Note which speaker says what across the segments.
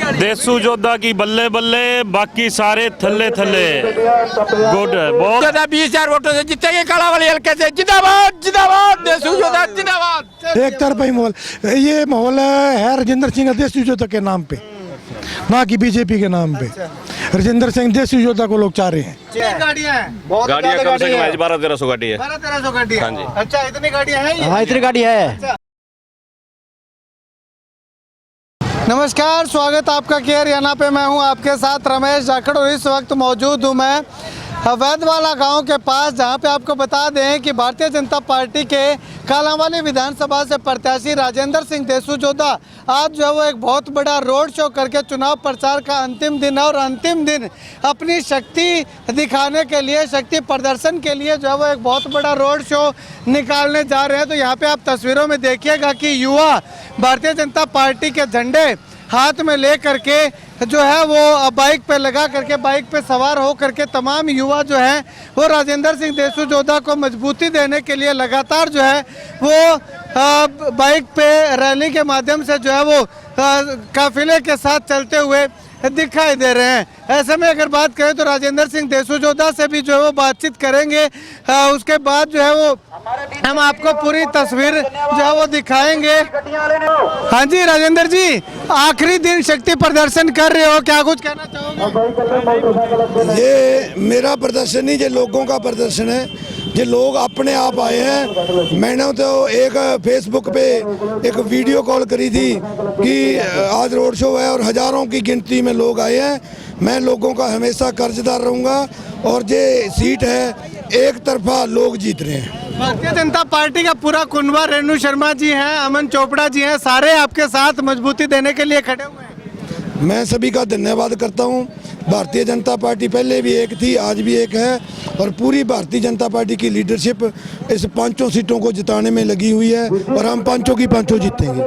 Speaker 1: देसू जोधा की बल्ले बल्ले, बाकी सारे थल्ले थल्ले। गुड, बहुत
Speaker 2: 20,000 वोटों से जीतेंगे कालावाली हल्के से। जिंदाबाद जिंदाबाद देसू जोधा जिंदाबाद।
Speaker 3: एक तरफा ही माहौल, ये माहौल है राजेंद्र सिंह देसू जोधा के नाम पे, ना कि बीजेपी के नाम पे। राजेंद्र सिंह देसू जोधा को लोग चाह रहे हैं।
Speaker 2: गाड़ियाँ हैं,
Speaker 1: गाड़ियाँ कम से कम 1200-1300 गाड़ी है।
Speaker 2: 1200-1300 गाड़ी है। अच्छा, इतनी गाड़ियाँ हैं?
Speaker 4: हाँ, इतनी गाड़ी है।
Speaker 2: नमस्कार, स्वागत आपका केयर हरियाणा पे। मैं हूं आपके साथ रमेश जाखड़ और इस वक्त मौजूद हूं मैं वैदवाला गांव के पास, जहां पे आपको बता दें कि भारतीय जनता पार्टी के कालांवाली विधानसभा से प्रत्याशी राजेंद्र सिंह देसू जोधा आज जो है वो एक बहुत बड़ा रोड शो करके चुनाव प्रचार का अंतिम दिन है। और अंतिम दिन अपनी शक्ति दिखाने के लिए, शक्ति प्रदर्शन के लिए जो है वो एक बहुत बड़ा रोड शो निकालने जा रहे हैं। तो यहाँ पे आप तस्वीरों में देखिएगा कि युवा भारतीय जनता पार्टी के झंडे हाथ में ले करके जो है वो बाइक पे लगा करके, बाइक पे सवार हो करके तमाम युवा जो है वो राजेंद्र सिंह देसू जोधा को मजबूती देने के लिए लगातार जो है वो बाइक पे रैली के माध्यम से जो है वो काफिले के साथ चलते हुए दिखाई दे रहे हैं। ऐसे में अगर बात करें तो राजेंद्र सिंह देसू जोधा से भी जो है वो बातचीत करेंगे। उसके बाद जो है वो हम आपको पूरी तस्वीर जो है वो दिखाएंगे। हाँ जी राजेंद्र जी, आखिरी दिन शक्ति प्रदर्शन कर रहे हो, क्या कुछ कहना चाहोगे?
Speaker 3: ये मेरा प्रदर्शन नहीं, ये लोगों का प्रदर्शन है। ये लोग अपने आप आए हैं। मैंने तो एक फेसबुक पे एक वीडियो कॉल करी थी कि आज रोड शो है और हजारों की गिनती में लोग आए हैं। मैं लोगों का हमेशा कर्जदार रहूँगा और ये सीट है एक तरफा लोग जीत रहे हैं।
Speaker 2: भारतीय जनता पार्टी का पूरा कुनबा, रेणु शर्मा जी हैं, अमन चोपड़ा जी हैं, सारे आपके साथ मजबूती देने के लिए खड़े हुए हैं।
Speaker 3: मैं सभी का धन्यवाद करता हूं। भारतीय जनता पार्टी पहले भी एक थी, आज भी एक है और पूरी भारतीय जनता पार्टी की लीडरशिप इस 5 सीटों को जिताने में लगी हुई है और हम 5 की 5 जीतेंगे।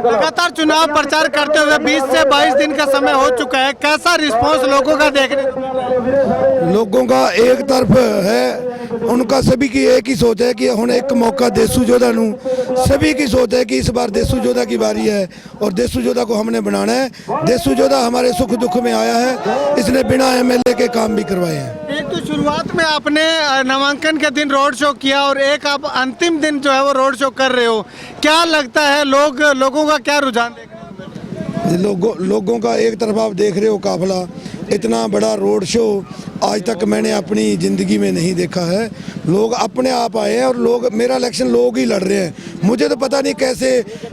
Speaker 2: लगातार चुनाव प्रचार करते हुए 20 से 22 दिन का समय हो चुका है, कैसा रिस्पांस लोगों का देखने को मिल रहा है?
Speaker 3: लोगों का एक तरफ है, उनका सभी की एक ही सोच है कि हुण एक मौका देसू जोधा नूं। सभी की सोच है कि इस बार देसू जोधा की बारी है और देसू जोधा को हमने बनाना है। देसू जोधा हमारे सुख दुख में आया है, इसने बिना एमएलए के काम भी करवाए हैं।
Speaker 2: एक तो शुरुआत में आपने नामांकन के दिन रोड शो किया और एक आप अंतिम दिन जो है वो रोड शो कर रहे हो, क्या लगता है लोगों का क्या रुझान देखने को?
Speaker 3: लोगों का एक तरफ आप देख रहे हो काफिला, इतना बड़ा रोड शो आज तक मैंने अपनी ज़िंदगी में नहीं देखा है। लोग अपने आप आए हैं और लोग, मेरा इलेक्शन लोग ही लड़ रहे हैं। मुझे तो पता नहीं कैसे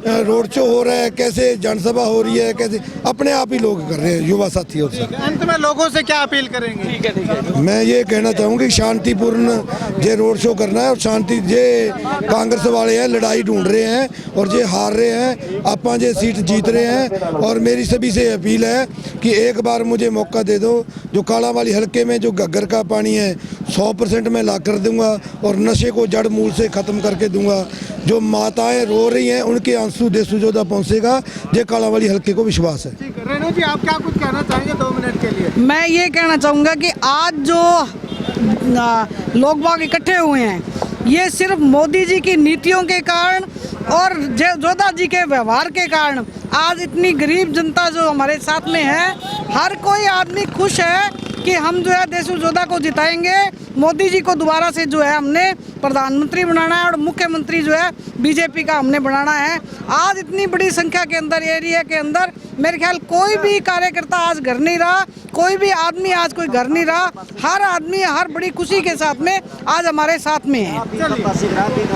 Speaker 3: रोड शो हो रहा है, कैसे जनसभा हो रही है, कैसे अपने आप ही लोग कर रहे हैं युवा साथियों से।
Speaker 2: अंत में लोगों से क्या अपील करेंगे? ठीक है।
Speaker 3: मैं ये कहना चाहूँगी कि शांतिपूर्ण ये रोड शो करना है और शांति, ये कांग्रेस वाले हैं लड़ाई ढूंढ रहे हैं और ये हार रहे हैं, आप ये सीट जीत रहे हैं। और मेरी सभी से अपील है कि एक बार मुझे मौका दे दो। जो कालांवाली हल्के में जो घग्गर का पानी है 100% मैं ला कर दूंगा और नशे को जड़ मूल से ख़त्म करके दूंगा। जो माताएं रो रही हैं उनके आंसू देसू जोधा पहुंचेगा, ये कालांवाली हल्के को विश्वास है।
Speaker 2: रेणु जी, आप क्या कुछ कहना चाहेंगे 2 मिनट के लिए?
Speaker 5: मैं ये कहना चाहूँगा कि आज जो लोग बाग इकट्ठे हुए हैं, ये सिर्फ मोदी जी की नीतियों के कारण और जोधा जी के व्यवहार के कारण आज इतनी गरीब जनता जो हमारे साथ में है, हर कोई आदमी खुश है कि हम जो है देसू जोधा को जिताएंगे। मोदी जी को दोबारा से जो है हमने प्रधानमंत्री बनाना है और मुख्यमंत्री जो है बीजेपी का हमने बनाना है। आज इतनी बड़ी संख्या के अंदर, एरिया के अंदर मेरे ख्याल कोई भी कार्यकर्ता आज घर नहीं रहा, कोई भी आदमी आज कोई घर नहीं रहा। हर आदमी हर बड़ी खुशी के साथ में आज हमारे साथ में है।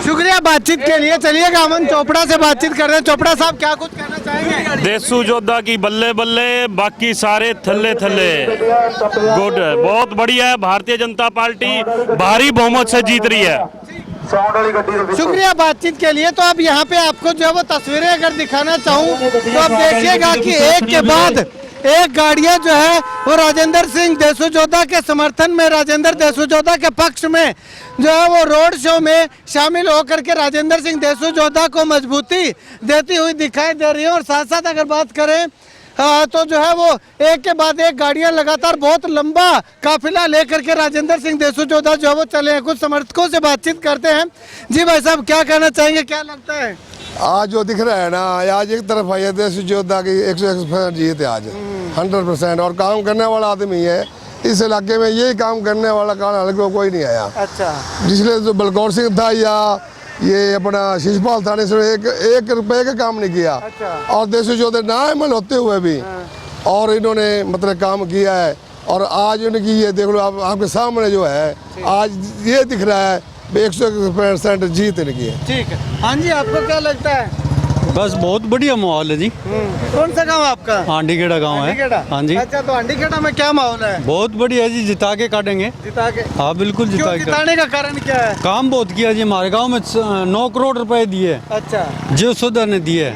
Speaker 2: शुक्रिया बातचीत के लिए। चलिएगा अमन चोपड़ा से बातचीत कर रहे हैं। चोपड़ा साहब, क्या कुछ कहना चाहेंगे?
Speaker 1: देसू जोधा की बल्ले बल्ले, बाकी सारे थल्ले थल्ले। गुड, बहुत बढ़िया है। भारतीय जनता पार्टी भारी बहुमत से जीत रही है।
Speaker 2: शुक्रिया बातचीत के लिए। तो अब यहाँ पे आपको जो है वो तस्वीरें अगर दिखाना चाहूँ तो आप देखिएगा कि एक के बाद एक गाड़ियां जो है वो राजेंद्र सिंह देसू जोधा के समर्थन में, राजेंद्र देसू जोधा के पक्ष में जो है वो रोड शो में शामिल होकर के राजेंद्र सिंह देसू जोधा को मजबूती देती हुई दिखाई दे रही है। और साथ साथ अगर बात करें तो जो है वो एक के बाद एक गाड़ियां लगातार बहुत लंबा काफिला लेकर के राजेंद्र सिंह देसू जोधा जो है वो चले हैं। कुछ समर्थकों से बातचीत करते हैं। जी भाई साहब, क्या कहना चाहेंगे, क्या लगता है?
Speaker 4: आज जो दिख रहा है ना, आज एक तरफ है देश योद्धा की 101% जीत है आज 100%। और काम करने वाला आदमी है इस इलाके में, यही काम करने वाला हल्के कोई नहीं आया।
Speaker 2: अच्छा,
Speaker 4: जिसने जो बलकौर सिंह था या ये अपना शिशपाल था, इसने एक रुपए का काम नहीं किया।
Speaker 2: अच्छा।
Speaker 4: और देश योद्धा नाअमल होते हुए भी और इन्होंने मतलब काम किया है। और आज उनकी ये देख लो आपके सामने जो है, आज ये दिख रहा है 101% जीत इनकी है।
Speaker 2: ठीक है। हाँ जी, आपको क्या लगता है?
Speaker 6: बस बहुत बढ़िया माहौल है जी।
Speaker 2: कौन सा गांव आपका?
Speaker 6: हांडीखेड़ा गांव है।
Speaker 2: हांडीखेड़ा?
Speaker 6: हाँ जी।
Speaker 2: अच्छा, तो हांडीखेड़ा में क्या माहौल है?
Speaker 6: बहुत बढ़िया जी, जिता के काटेंगे।
Speaker 2: जिता के?
Speaker 6: हाँ बिल्कुल
Speaker 2: क्यों
Speaker 6: जिता के।
Speaker 2: जिताने का कारण क्या है?
Speaker 6: काम बहुत किया जी, हमारे गांव में 9 करोड़ रुपए दिए,
Speaker 2: अच्छा,
Speaker 6: जो सुधा ने दिए।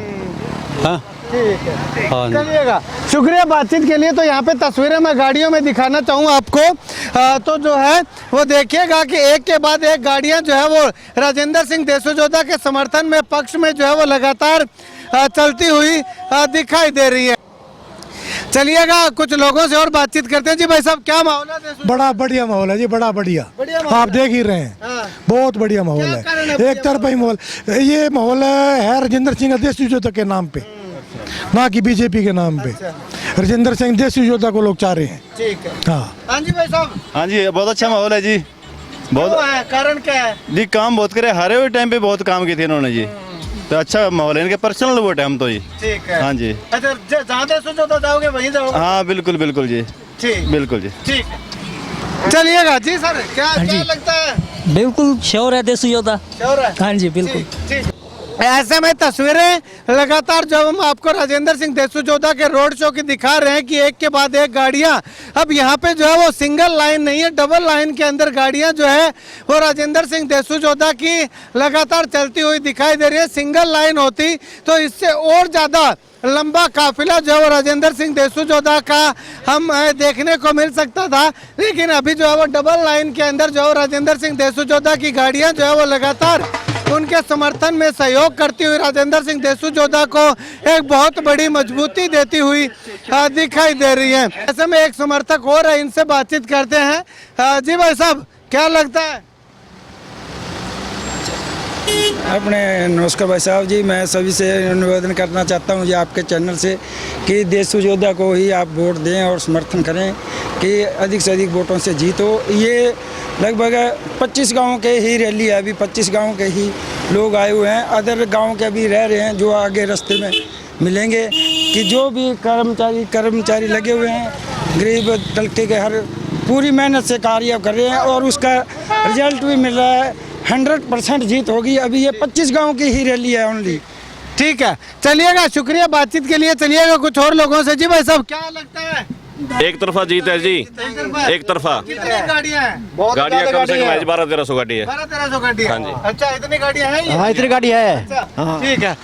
Speaker 6: हाँ
Speaker 2: ठीक है,
Speaker 6: हाँ जी।
Speaker 2: चलिएगा, शुक्रिया बातचीत के लिए। तो यहाँ पे तस्वीरें मैं गाड़ियों में दिखाना चाहूँ आपको। तो जो है वो देखिएगा कि एक के बाद एक गाड़ियाँ जो है वो राजेंद्र सिंह देशोजोधा के समर्थन में, पक्ष में जो है वो लगातार चलती हुई दिखाई दे रही है। चलिएगा, कुछ लोगों से और बातचीत करते हैं। जी भाई साहब, क्या माहौल है देशोजोधा?
Speaker 7: बड़ा बढ़िया माहौल है जी, बड़ा बढ़िया।
Speaker 2: बढ़िया माहौल
Speaker 7: आप
Speaker 2: है।
Speaker 7: देख ही रहे हैं।
Speaker 2: हाँ।
Speaker 7: बहुत बढ़िया माहौल
Speaker 2: क्या कारण है
Speaker 7: है, एक तरफा ही माहौल। ये माहौल है राजेंद्र सिंह देशोजोधा के नाम पे, ना कि बीजेपी के नाम पे। राजेंद्र सिंह देशोजोधा को लोग चाह रहे हैं।
Speaker 2: ठीक है।
Speaker 7: हाँ
Speaker 2: हाँ जी भाई साहब,
Speaker 8: हाँ जी, बहुत अच्छा माहौल है जी। बहुत
Speaker 2: क्यों है? कारण क्या है?
Speaker 8: जी, काम बहुत करे, हारे हुए टाइम पे बहुत काम किए थे इन्होंने जी, तो अच्छा माहौल है। इनके पर्सनल वोट है हम तो जी।
Speaker 2: ठीक है।
Speaker 8: हाँ जी।
Speaker 2: अच्छा, जहाँ देशोजोधा जाओगे वहीं जाओगे?
Speaker 8: हाँ बिल्कुल बिल्कुल जी,
Speaker 2: ठीक,
Speaker 8: बिल्कुल जी।
Speaker 2: ठीक है। चलिएगा जी सर, क्या लगता है?
Speaker 9: बिल्कुल श्योर है देशोजोधा।
Speaker 2: श्योर है?
Speaker 9: हाँ जी बिल्कुल।
Speaker 2: ठीक। ऐसे में तस्वीरें लगातार जब हम आपको राजेंद्र सिंह देशोजोधा के रोड शो की दिखा रहे हैं कि एक के बाद एक गाड़ियां, अब यहाँ पे जो है वो सिंगल लाइन नहीं है, डबल लाइन के अंदर गाड़ियां जो है वो राजेंद्र सिंह देशोजोधा की लगातार चलती हुई दिखाई दे रही है। सिंगल लाइन होती तो इससे और ज़्यादा लंबा काफिला जो है वो राजेंद्र सिंह देशोजोधा का हम देखने को मिल सकता था, लेकिन अभी जो है वो डबल लाइन के अंदर जो है राजेंद्र सिंह देशोजोधा की गाड़ियाँ जो है वो लगातार उनके समर्थन में सहयोग करती हुई राजेंद्र सिंह देशोजोधा को एक बहुत बड़ी मजबूती देती हुई दिखाई दे रही है। ऐसे में एक समर्थक और है, इनसे बातचीत करते हैं। जी भाई साहब, क्या लगता है?
Speaker 10: अपने नमस्कार भाई साहब जी, मैं सभी से निवेदन करना चाहता हूँ जी आपके चैनल से कि देशोजोधा को ही आप वोट दें और समर्थन करें कि अधिक से अधिक वोटों से जीत हो। ये लगभग 25 गाँव के ही रैली है, अभी 25 गाँव के ही लोग आए हुए हैं, अदर गाँव के भी रह रहे हैं जो आगे रास्ते में मिलेंगे। कि जो भी कर्मचारी लगे हुए हैं गरीब तबके के, हर पूरी मेहनत से कार्य कर रहे हैं और उसका रिजल्ट भी मिल रहा है। 100% जीत होगी। अभी ये 25 गांव की ही रैली है ओनली।
Speaker 2: ठीक है, चलिएगा, शुक्रिया बातचीत के लिए। चलिएगा कुछ और लोगों से। जी भाई साहब, क्या लगता है?
Speaker 1: एक तरफा जीत है जी, एक तरफा।
Speaker 2: कितनी गाड़ियाँ हैं?
Speaker 1: गाड़ियाँ कम से कम 1200-1300 गाड़ी है।
Speaker 2: 1200-1300 गाड़ियाँ?
Speaker 1: हाँ जी।
Speaker 2: अच्छा, इतनी गाड़ियाँ हैं?
Speaker 7: हाँ, इतनी गाड़ी है।
Speaker 2: अच्छा, ठीक है।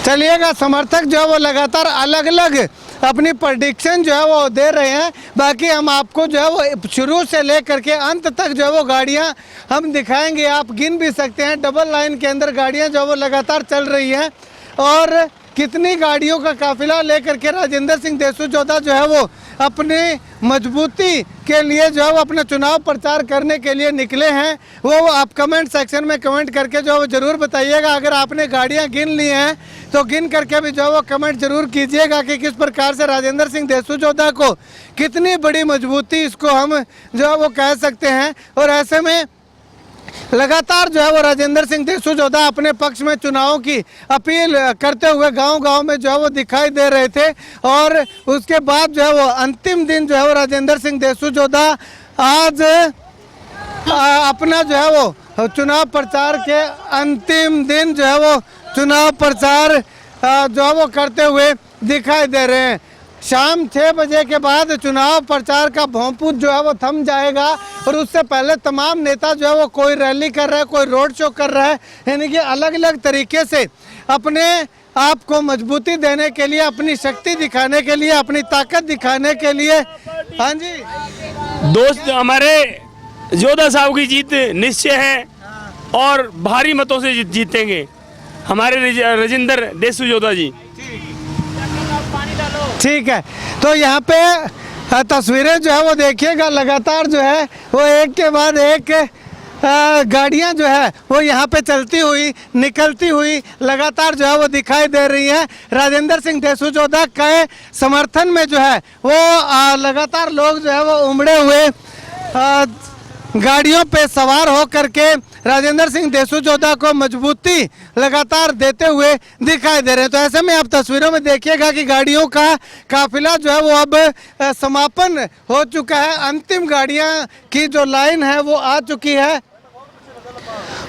Speaker 2: चलिएगा, समर्थक जो है वो लगातार अलग अलग अपनी प्रेडिक्शन जो है वो दे रहे हैं। बाकी हम आपको जो है वो शुरू से लेकर के अंत तक जो है वो गाड़ियां हम दिखाएंगे, आप गिन भी सकते हैं। डबल लाइन के अंदर गाड़ियां जो है वो लगातार चल रही हैं और कितनी गाड़ियों का काफिला लेकर के राजेंद्र सिंह देशोजोधा जो है वो अपनी मजबूती के लिए जो है वो अपना चुनाव प्रचार करने के लिए निकले हैं, वो आप कमेंट सेक्शन में कमेंट करके जो है वो ज़रूर बताइएगा। अगर आपने गाड़ियां गिन ली हैं तो गिन करके भी जो है वो कमेंट जरूर कीजिएगा कि किस प्रकार से राजेंद्र सिंह देशोजोधा को कितनी बड़ी मजबूती इसको हम जो है वो कह सकते हैं। और ऐसे में लगातार जो है वो राजेंद्र सिंह देशोजोधा अपने पक्ष में चुनावों की अपील करते हुए गांव-गांव में जो है वो दिखाई दे रहे थे। और उसके बाद जो है वो अंतिम दिन जो है वो राजेंद्र सिंह देशोजोधा आज अपना जो है वो चुनाव प्रचार के अंतिम दिन जो है वो चुनाव प्रचार जो है वो करते हुए दिखाई दे रहे हैं। शाम 6 बजे के बाद चुनाव प्रचार का भौंपूत जो है वो थम जाएगा और उससे पहले तमाम नेता जो है वो कोई रैली कर रहा है, कोई रोड शो कर रहा है, यानी कि अलग अलग तरीके से अपने आप को मजबूती देने के लिए, अपनी शक्ति दिखाने के लिए, अपनी ताकत दिखाने के लिए। हाँ जी
Speaker 1: दोस्त, हमारे जोधा साहब की जीत निश्चय है और भारी मतों से जीतेंगे हमारे राजेंद्र देशोजोधा जी।
Speaker 2: ठीक है, तो यहाँ पे तस्वीरें जो है वो देखिएगा, लगातार जो है वो एक के बाद एक गाड़ियां जो है वो यहाँ पे चलती हुई निकलती हुई लगातार जो है वो दिखाई दे रही है। राजेंद्र सिंह देशुजोधा के समर्थन में जो है वो लगातार लोग जो है वो उमड़े हुए गाड़ियों पे सवार हो करके राजेंद्र सिंह देशुजोधा को मजबूती लगातार देते हुए दिखाई दे रहे हैं। तो ऐसे में आप तस्वीरों में देखिएगा कि गाड़ियों का काफिला जो है वो अब समापन हो चुका है। अंतिम गाड़ियां की जो लाइन है वो आ चुकी है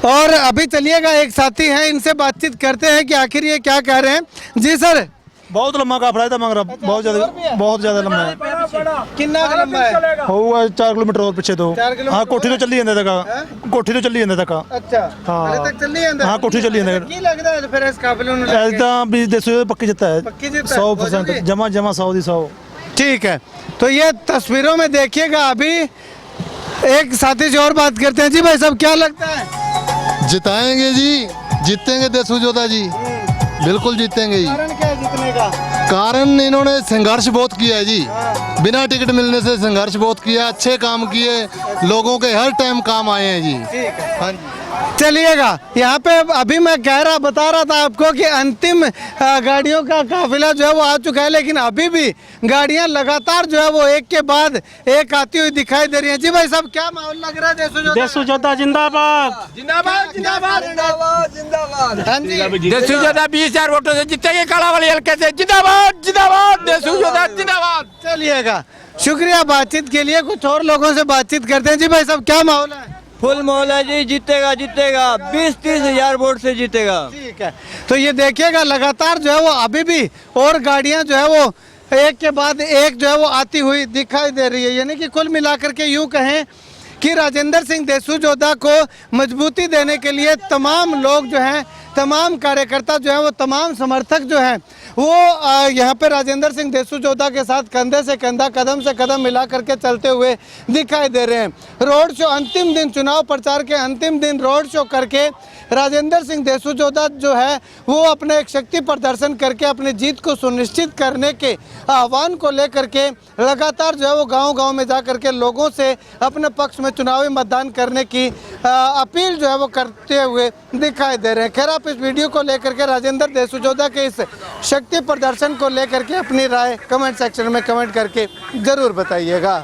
Speaker 2: और अभी चलिएगा एक साथी हैं, इनसे बातचीत करते हैं कि आखिर ये क्या कह रहे हैं। जी सर,
Speaker 7: बहुत लंबा काफिला था मगर बहुत ज्यादा लंबा है।
Speaker 2: कितना लंबा है?
Speaker 7: होगा 4 किलोमीटर और पीछे तो।
Speaker 2: 4 किलोमीटर
Speaker 7: हाँ कोठी तो चली जाता था, कोठी तो चली जाता था।
Speaker 2: अच्छा,
Speaker 7: हाँ।
Speaker 2: हले तक चली ਜਾਂਦਾ?
Speaker 7: हाँ कोठी चली जाता।
Speaker 2: ਕੀ ਲੱਗਦਾ ਹੈ ਫਿਰ ਇਸ ਕਾਫਲੇ ਨੂੰ?
Speaker 7: ऐसा भी देशो पक्की जिता है,
Speaker 2: पक्की जीत है,
Speaker 7: 100% जमा 100 दी 100।
Speaker 2: ठीक है, तो ये तस्वीरों में देखिएगा। अभी एक साथी से और बात करते हैं। जी भाई साहब, क्या लगता है?
Speaker 4: जिताएंगे जी, जीतेंगे देशुजोधा जी, बिल्कुल जीतेंगे जी।
Speaker 2: कारण क्या है जीतने का?
Speaker 4: कारण इन्होंने संघर्ष बहुत किया है जी, बिना टिकट मिलने से संघर्ष बहुत किया, अच्छे काम किए, लोगों के हर टाइम काम आए हैं जी।
Speaker 2: ठीक है,
Speaker 4: हाँ जी।
Speaker 2: चलिएगा। यहाँ पे अभी मैं बता रहा था आपको कि अंतिम गाड़ियों का काफिला जो है वो आ चुका है, लेकिन अभी भी गाड़ियां लगातार जो है वो एक के बाद एक आती हुई दिखाई दे रही हैं। जी भाई साहब, क्या माहौल लग रहा है?
Speaker 6: देशुजोधा जिंदाबाद।
Speaker 2: जिंदाबाद जिंदाबाद जिंदाबाद। हाँ जी,
Speaker 1: देशुजोधा 20,000 वोटों से जीतेंगे। कालावाली हल्के से जिंदाबाद जिंदाबाद देशुजोधा जिंदाबाद।
Speaker 2: चलिएगा, शुक्रिया बातचीत के लिए। कुछ और लोगों से बातचीत करते हैं। जी भाई साहब, क्या माहौल है?
Speaker 9: फुल मोहल्ला जी, जीतेगा जीतेगा, 20-30 हजार वोट से जीतेगा।
Speaker 2: ठीक है, तो ये देखिएगा लगातार जो है वो अभी भी और गाड़ियां जो है वो एक के बाद एक जो है वो आती हुई दिखाई दे रही है। यानी कि कुल मिलाकर के यूं कहें कि राजेंद्र सिंह देशुजोधा को मजबूती देने के लिए तमाम लोग जो हैं, तमाम कार्यकर्ता जो हैं, वो तमाम समर्थक जो हैं वो यहाँ पे राजेंद्र सिंह देशुजोधा के साथ कंधे से कंधा, कदम से कदम मिला करके चलते हुए दिखाई दे रहे हैं। रोड शो अंतिम दिन, चुनाव प्रचार के अंतिम दिन रोड शो करके राजेंद्र सिंह देशुजोधा जो है वो अपने एक शक्ति प्रदर्शन करके अपनी जीत को सुनिश्चित करने के आह्वान को लेकर के लगातार जो है वो गांव-गांव में जा करके लोगों से अपने पक्ष में चुनावी मतदान करने की अपील जो है वो करते हुए दिखाई दे रहे हैं। खैर, आप इस वीडियो को लेकर के राजेंद्र देशुजोधा के इस शक्ति प्रदर्शन को लेकर के अपनी राय कमेंट सेक्शन में कमेंट करके ज़रूर बताइएगा।